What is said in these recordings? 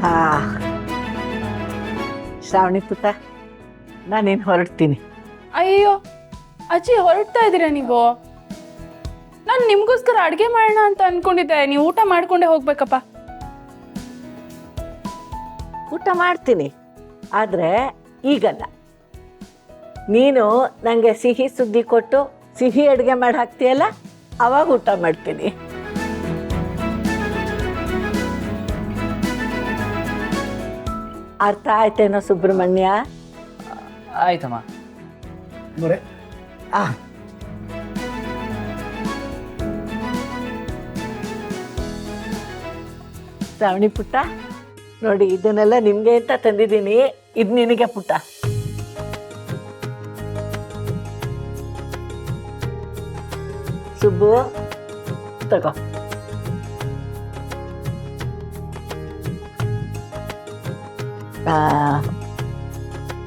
ಆ ಶ್ರಾವಣಿ ಪುಟ್ಟ ನಾನೇನು ಹೊರಡ್ತೀನಿ. ಅಯ್ಯೋ ಅಜ್ಜಿ, ಹೊರಡ್ತಾ ಇದ್ದೀರಾ ನೀವು? ನಾನು ನಿಮಗೋಸ್ಕರ ಅಡುಗೆ ಮಾಡೋಣ ಅಂತ ಅಂದ್ಕೊಂಡಿದ್ದೆ. ನೀವು ಊಟ ಮಾಡ್ಕೊಂಡೇ ಹೋಗ್ಬೇಕಪ್ಪ. ಊಟ ಮಾಡ್ತೀನಿ, ಆದರೆ ಈಗಲ್ಲ. ನೀನು ನನಗೆ ಸಿಹಿ ಸುದ್ದಿ ಕೊಟ್ಟು ಸಿಹಿ ಅಡುಗೆ ಮಾಡಿ ಹಾಕ್ತೀಯಲ್ಲ, ಅವಾಗ ಊಟ ಮಾಡ್ತೀನಿ. ಅರ್ಥ ಆಯ್ತೇನೋ ಸುಬ್ರಹ್ಮಣ್ಯ? ಆಯ್ತಮ್ಮ. ಆ ಶ್ರಾವಣಿ ಪುಟ್ಟ, ನೋಡಿ ಇದನ್ನೆಲ್ಲ ನಿಮಗೆ ಅಂತ ತಂದಿದ್ದೀನಿ. ಇದು ನಿನಗೆ ಪುಟ್ಟ. ಸುಬ್ಬು ತಗೋ.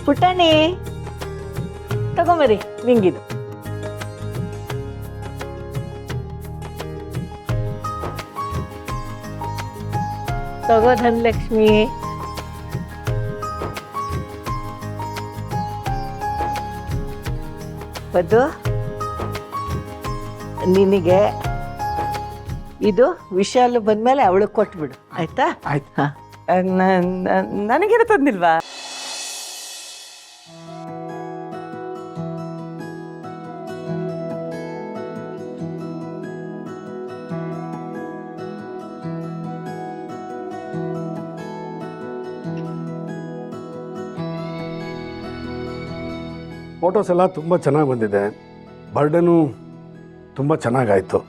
ಪುಟ್ಟಣಿ ತಗೊಂಬರಿ ನಿಂಗಿದು. ತಗೋ ಧನಲಕ್ಷ್ಮಿ. ಬದ್ದು ನಿನಗೆ ಇದು ವಿಶಾಲು ಬಂದ್ಮೇಲೆ ಅವಳಿಗೆ ಕೊಟ್ಬಿಡು, ಆಯ್ತಾ? ಆಯ್ತು. ಹಾ, ನನಗೇನು ತಂದಿಲ್ವಾ? ಫೋಟೋಸ್ ಎಲ್ಲ ತುಂಬ ಚೆನ್ನಾಗಿ ಬಂದಿದೆ. ಬರ್ಡೇನೂ ತುಂಬ ಚೆನ್ನಾಗಾಯಿತು.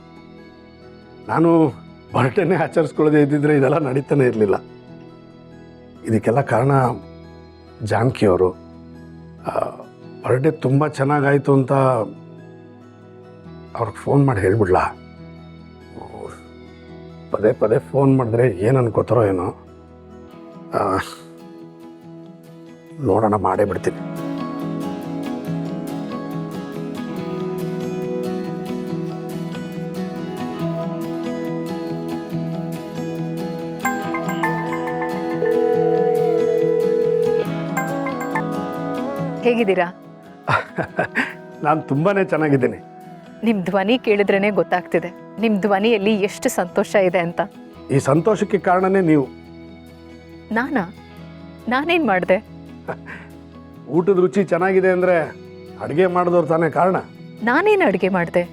ನಾನು ಬರ್ಡೇನೇ ಆಚರಿಸ್ಕೊಳ್ಳೋದೇ ಇದ್ದಿದ್ರೆ ಇದೆಲ್ಲ ನಡೀತಾನೆ ಇರಲಿಲ್ಲ. ಇದಕ್ಕೆಲ್ಲ ಕಾರಣ ಜಾನಕಿಯವರು. ಬರ್ಡೇ ತುಂಬ ಚೆನ್ನಾಗಾಯಿತು ಅಂತ ಅವ್ರಿಗೆ ಫೋನ್ ಮಾಡಿ ಹೇಳ್ಬಿಡ್ಲಾ? ಪದೇ ಪದೇ ಫೋನ್ ಮಾಡಿದ್ರೆ ಏನು ಅನ್ಕೋತಾರೋ ಏನೋ. ನೋಡೋಣ, ಮಾಡೇ ಬಿಡ್ತೀನಿ. ಹೇಗಿದ್ದೀರಾ? ನಾನು ತುಂಬಾ ಚೆನ್ನಾಗಿದ್ದೀನಿ. ನಿಮ್ಮ ಧ್ವನಿ ಕೇಳಿದ್ರೇ ಗೊತ್ತಾಗ್ತಿದೆ ನಿಮ್ಮ ಧ್ವನಿಯಲ್ಲಿ ಎಷ್ಟು ಸಂತೋಷ ಇದೆ ಅಂತ. ಈ ಸಂತೋಷಕ್ಕೆ ಕಾರಣನೇ ನೀವು. ನಾನೇನು ಮಾಡಿದೆ? ಊಟದ ರುಚಿ ಚೆನ್ನಾಗಿದೆ ಅಂದರೆ ಅಡುಗೆ ಮಾಡಿದವ್ರು ತಾನೇ ಕಾರಣ. ನಾನೇನು ಅಡುಗೆ ಮಾಡಿದೆ?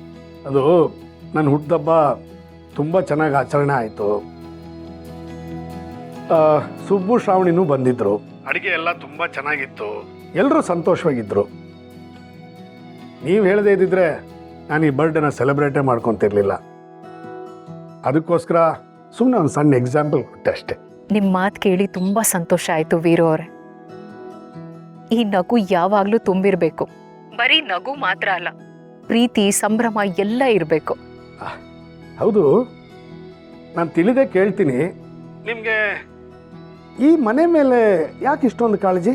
ಅದು ನನ್ನ ಹುಟ್ಟುಹಬ್ಬ ತುಂಬ ಚೆನ್ನಾಗಿ ಆಚರಣೆ ಆಯಿತು. ಸುಬ್ಬು ಶ್ರಾವಣಿನೂ ಬಂದಿದ್ದರು. ಅಡುಗೆ ಎಲ್ಲ ತುಂಬ ಚೆನ್ನಾಗಿತ್ತು. ಎಲ್ಲರೂ ಸಂತೋಷವಾಗಿದ್ದರು. ನೀವು ಹೇಳದೇ ಇದ್ದಿದ್ರೆ ನಾನು ಈ ಬರ್ಡೇನ ಸೆಲೆಬ್ರೇಟೇ ಮಾಡ್ಕೊತಿರ್ಲಿಲ್ಲ. ಅದಕ್ಕೋಸ್ಕರ ಸುಮ್ಮನೆ ಒಂದು ಸಣ್ಣ ಎಕ್ಸಾಂಪಲ್ ಕೊಟ್ಟೆ ಅಷ್ಟೇ. ನಿಮ್ಮ ಮಾತು ಕೇಳಿ ತುಂಬ ಸಂತೋಷ ಆಯಿತು ವೀರು ಅವರೇ. ಈ ನಗು ಯಾವಾಗಲೂ ತುಂಬಿರಬೇಕು. ಬರೀ ನಗು ಮಾತ್ರ ಅಲ್ಲ, ಪ್ರೀತಿ ಸಂಭ್ರಮ ಎಲ್ಲ ಇರಬೇಕು. ಹೌದು, ನಾನು ತಿಳಿದೇ ಕೇಳ್ತೀನಿ, ನಿಮಗೆ ಈ ಮನೆ ಮೇಲೆ ಯಾಕೆ ಇಷ್ಟೊಂದು ಕಾಳಜಿ?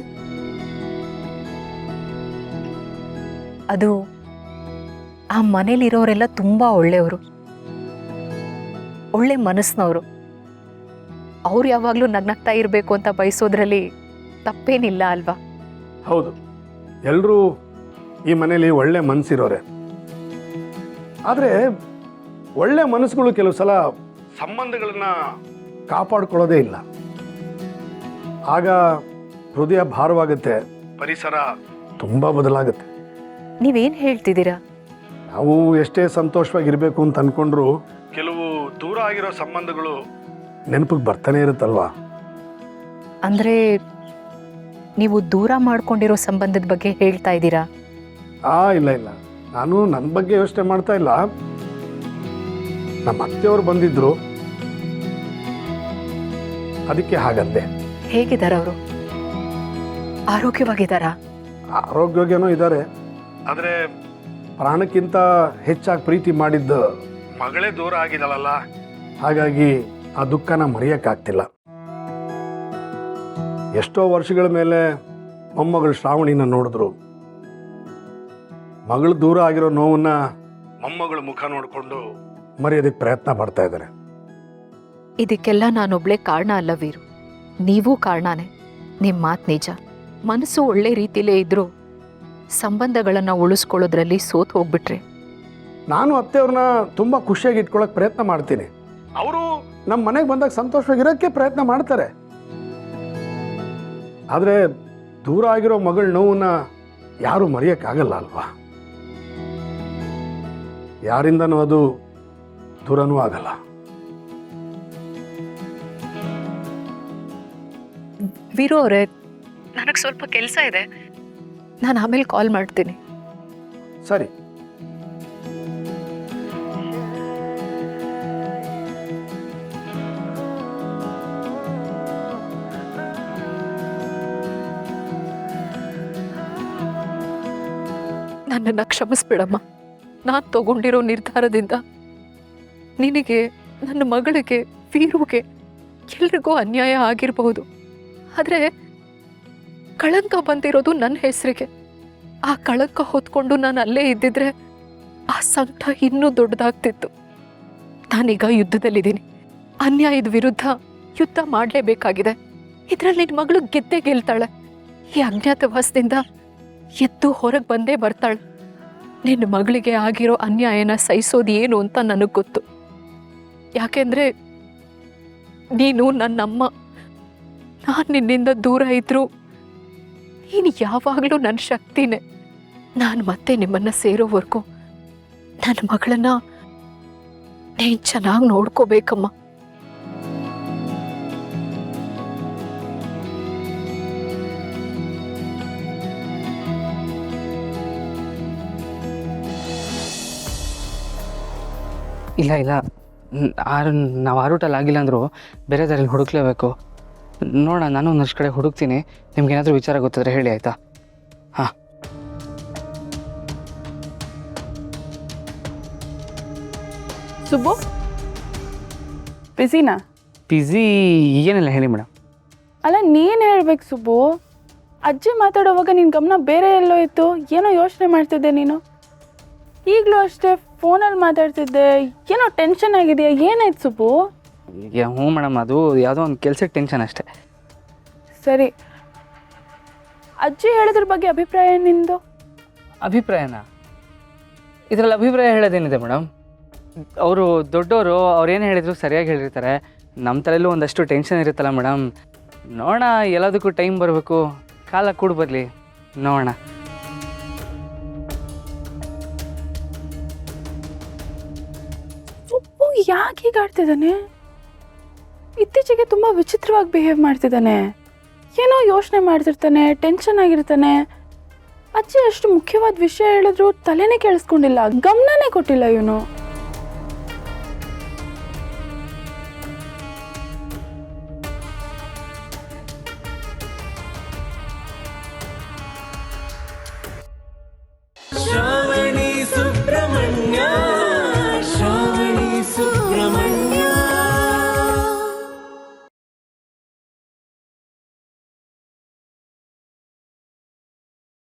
ಅದು ಆ ಮನೇಲಿರೋರೆಲ್ಲ ತುಂಬ ಒಳ್ಳೆಯವರು, ಒಳ್ಳೆ ಮನಸ್ಸಿನವರು. ಅವ್ರು ಯಾವಾಗಲೂ ನಗ್ನಗ್ತಾ ಇರಬೇಕು ಅಂತ ಬಯಸೋದ್ರಲ್ಲಿ ತಪ್ಪೇನಿಲ್ಲ ಅಲ್ವಾ? ಹೌದು, ಎಲ್ಲರೂ ಈ ಮನೇಲಿ ಒಳ್ಳೆ ಮನಸ್ಸಿರೋರೆ. ಆದರೆ ಒಳ್ಳೆ ಮನಸ್ಸುಗಳು ಕೆಲವು ಸಲ ಸಂಬಂಧಗಳನ್ನ ಕಾಪಾಡ್ಕೊಳ್ಳೋದೇ ಇಲ್ಲ. ಆಗ ಹೃದಯ ಭಾರವಾಗುತ್ತೆ, ಪರಿಸರ ತುಂಬ ಬದಲಾಗುತ್ತೆ. ನೀವೇನು ಹೇಳ್ತಿದ್ದೀರಾ? ನಾವು ಎಷ್ಟೇ ಸಂತೋಷವಾಗಿರಬೇಕು ಅಂತ ಅಂದ್ಕೊಂಡ್ರು ಕೆಲವು ದೂರ ಆಗಿರೋ ಸಂಬಂಧಗಳು ನೆನಪಿಗೆ ಬರ್ತಾನೆ ಇರುತ್ತಲ್ವಾ? ಅಂದರೆ ನೀವು ದೂರ ಮಾಡ್ಕೊಂಡಿರೋ ಸಂಬಂಧದ ಬಗ್ಗೆ ಹೇಳ್ತಾ ಇದ್ದೀರಾ? ಇಲ್ಲ ಇಲ್ಲ, ನಾನು ನನ್ನ ಬಗ್ಗೆ ಯೋಚನೆ ಮಾಡ್ತಾ ಇಲ್ಲ. ನಮ್ಮ ಅತ್ತೆಯವರು ಬಂದಿದ್ರು, ಅದಕ್ಕೆ ಹಾಗಂದೆ. ಹೇಗಿದ್ದಾರೆ ಅವರು? ಆರೋಗ್ಯವಾಗಿದ್ದಾರಾ? ಆರೋಗ್ಯವಾಗೇನೋ ಇದ್ದಾರೆ, ಆದರೆ ಪ್ರಾಣಕ್ಕಿಂತ ಹೆಚ್ಚಾಗಿ ಪ್ರೀತಿ ಮಾಡಿದ್ದ ಮಗಳೇ ದೂರ ಆಗಿದಳಲ್ಲ, ಹಾಗಾಗಿ ಆ ದುಃಖನ ಮರೆಯೋಕ್ಕಾಗ್ತಿಲ್ಲ. ಎಷ್ಟೋ ವರ್ಷಗಳ ಮೇಲೆ ಮೊಮ್ಮಗಳು ಶ್ರಾವಣಿನ ನೋಡಿದ್ರು. ಮಗಳು ದೂರ ಆಗಿರೋ ನೋವನ್ನ ಮೊಮ್ಮಗಳ ಮುಖ ನೋಡಿಕೊಂಡು ಮರೆಯೋದಕ್ಕೆ ಪ್ರಯತ್ನ ಪಡ್ತಾ ಇದ್ದಾರೆ. ಇದಕ್ಕೆಲ್ಲ ನಾನೊಬ್ಳೆ ಕಾರಣ ಅಲ್ಲ ವೀರು. ನೀವು ಕಾರಣನೇ. ನಿಮ್ಮ ಮಾತು ನಿಜ. ಮನಸ್ಸು ಒಳ್ಳೆ ರೀತಿಲೇ ಇದ್ರೂ ಸಂಬಂಧಗಳನ್ನು ಉಳಿಸ್ಕೊಳ್ಳೋದ್ರಲ್ಲಿ ಸೋತು ಹೋಗ್ಬಿಟ್ರಿ. ನಾನು ಅತ್ತೆಯವ್ರನ್ನ ತುಂಬ ಖುಷಿಯಾಗಿ ಇಟ್ಕೊಳ್ಳೋಕೆ ಪ್ರಯತ್ನ ಮಾಡ್ತೀನಿ. ಅವರು ನಮ್ಮ ಮನೆಗೆ ಬಂದಾಗ ಸಂತೋಷವಾಗಿರೋಕ್ಕೆ ಪ್ರಯತ್ನ ಮಾಡ್ತಾರೆ. ಆದರೆ ದೂರ ಆಗಿರೋ ಮಗಳ ನೋವನ್ನ ಯಾರು ಮರೆಯೋಕ್ಕಾಗಲ್ಲ ಅಲ್ವಾ? ಯಾರಿಂದನೂ ಅದು ದೂರನೂ ಆಗಲ್ಲ. ವೀರು ಅವರೇ, ನನಗೆ ಸ್ವಲ್ಪ ಕೆಲಸ ಇದೆ, ನಾನು ಆಮೇಲೆ ಕಾಲ್ ಮಾಡ್ತೀನಿ. ಸರಿ. ನನ್ನನ್ನು ಕ್ಷಮಿಸ್ಬಿಡಮ್ಮ. ನಾನು ತಗೊಂಡಿರೋ ನಿರ್ಧಾರದಿಂದ ನಿನಗೆ, ನನ್ನ ಮಗಳಿಗೆ, ವೀರುಗೆ ಎಲ್ರಿಗೂ ಅನ್ಯಾಯ ಆಗಿರಬಹುದು. ಆದರೆ ಕಳಂಕ ಬಂದಿರೋದು ನನ್ನ ಹೆಸರಿಗೆ. ಆ ಕಳಂಕ ಹೊತ್ಕೊಂಡು ನಾನು ಅಲ್ಲೇ ಇದ್ದಿದ್ರೆ ಆ ಸಂಕಟ ಇನ್ನೂ ದೊಡ್ಡದಾಗ್ತಿತ್ತು. ನಾನೀಗ ಯುದ್ಧದಲ್ಲಿದ್ದೀನಿ. ಅನ್ಯಾಯದ ವಿರುದ್ಧ ಯುದ್ಧ ಮಾಡಲೇಬೇಕಾಗಿದೆ. ಇದರಲ್ಲಿ ನಿನ್ನ ಮಗಳು ಗೆದ್ದೇ ಗೆಲ್ತಾಳೆ. ಈ ಅಜ್ಞಾತವಾಸದಿಂದ ಎದ್ದು ಹೊರಗೆ ಬಂದೇ ಬರ್ತಾಳೆ. ನಿನ್ನ ಮಗಳಿಗೆ ಆಗಿರೋ ಅನ್ಯಾಯನ ಸಹಿಸೋದು ಏನು ಅಂತ ನನಗೆ ಗೊತ್ತು. ಯಾಕೆಂದ್ರೆ ನೀನು ನನ್ನಮ್ಮ. ನಾನು ನಿನ್ನಿಂದ ದೂರ ಇದ್ರು ನೀನು ಯಾವಾಗಲೂ ನನ್ನ ಶಕ್ತಿನೇ. ನಾನು ಮತ್ತೆ ನಿಮ್ಮನ್ನ ಸೇರೋವರೆಗೂ ನನ್ನ ಮಗಳನ್ನ ನೀನು ಚೆನ್ನಾಗಿ ನೋಡ್ಕೋಬೇಕಮ್ಮ. ಇಲ್ಲ ಇಲ್ಲ, ನಾವು ಆ ರೂಟಲ್ಲಿ ಆಗಿಲ್ಲ ಅಂದರೂ ಬೇರೆ ದಾರಿಯಲ್ಲಿ ಹುಡುಕ್ಲೇಬೇಕು. ನೋಡೋಣ, ನಾನು ಒಂದಷ್ಟು ಕಡೆ ಹುಡುಕ್ತೀನಿ. ನಿಮ್ಗೇನಾದರೂ ವಿಚಾರ ಗೊತ್ತಿದ್ರೆ ಹೇಳಿ, ಆಯಿತಾ? ಹಾಂ. ಸುಬ್ಬು, ಬಿಸಿನಾ? ಪಿಝಿ ಏನಿಲ್ಲ, ಹೇಳಿ ಮೇಡಮ್. ಅಲ್ಲ, ನೀನು ಹೇಳ್ಬೇಕು ಸುಬ್ಬು. ಅಜ್ಜಿ ಮಾತಾಡೋವಾಗ ನಿನ್ನ ಗಮನ ಬೇರೆ ಎಲ್ಲೋ ಇತ್ತು. ಏನೋ ಯೋಚನೆ ಮಾಡ್ತಿದ್ದೆ ನೀನು. ಈಗಲೂ ಅಷ್ಟೇ ಫೋನಲ್ಲಿ ಮಾತಾಡ್ತಿದ್ದೆ. ಏನೋ ಟೆನ್ಷನ್ ಆಗಿದೆಯಾ? ಏನಾಯ್ತು ಸುಬ್ಬು? ಹ್ಞೂ ಮೇಡಮ್, ಅದು ಯಾವುದೋ ಒಂದು ಕೆಲ್ಸಕ್ಕೆ ಟೆನ್ಷನ್ ಅಷ್ಟೇ. ಸರಿ, ಅಜ್ಜಿ ಹೇಳಿದ್ರ ಬಗ್ಗೆ ಅಭಿಪ್ರಾಯ ನಿಂದು? ಅಭಿಪ್ರಾಯನಾ? ಇದರಲ್ಲಿ ಅಭಿಪ್ರಾಯ ಹೇಳೋದೇನಿದೆ ಮೇಡಮ್? ಅವರು ದೊಡ್ಡವರು, ಅವ್ರೇನು ಹೇಳಿದ್ರು ಸರಿಯಾಗಿ ಹೇಳಿರ್ತಾರೆ. ನಮ್ಮ ತಲೆಯಲ್ಲೂ ಒಂದಷ್ಟು ಟೆನ್ಷನ್ ಇರುತ್ತಲ್ಲ ಮೇಡಮ್. ನೋಡೋಣ, ಎಲ್ಲದಕ್ಕೂ ಟೈಮ್ ಬರಬೇಕು, ಕಾಲ ಕೂಡ ಬರಲಿ, ನೋಡೋಣ. ಸುಬ್ಬು ಯಾಕೆ ಹೀಗೆ ಆಡ್ತಿದ್ದಾನೆ? ಇತ್ತೀಚೆಗೆ ತುಂಬ ವಿಚಿತ್ರವಾಗಿ ಬಿಹೇವ್ ಮಾಡ್ತಿದ್ದಾನೆ. ಏನೋ ಯೋಚನೆ ಮಾಡ್ತಿರ್ತಾನೆ, ಟೆನ್ಷನ್ ಆಗಿರ್ತಾನೆ. ಅಜ್ಜಿ ಅಷ್ಟು ಮುಖ್ಯವಾದ ವಿಷಯ ಹೇಳಿದ್ರು ತಲೆನೇ ಕೇಳಿಸ್ಕೊಂಡಿಲ್ಲ, ಗಮನನೇ ಕೊಟ್ಟಿಲ್ಲ ಇವನು.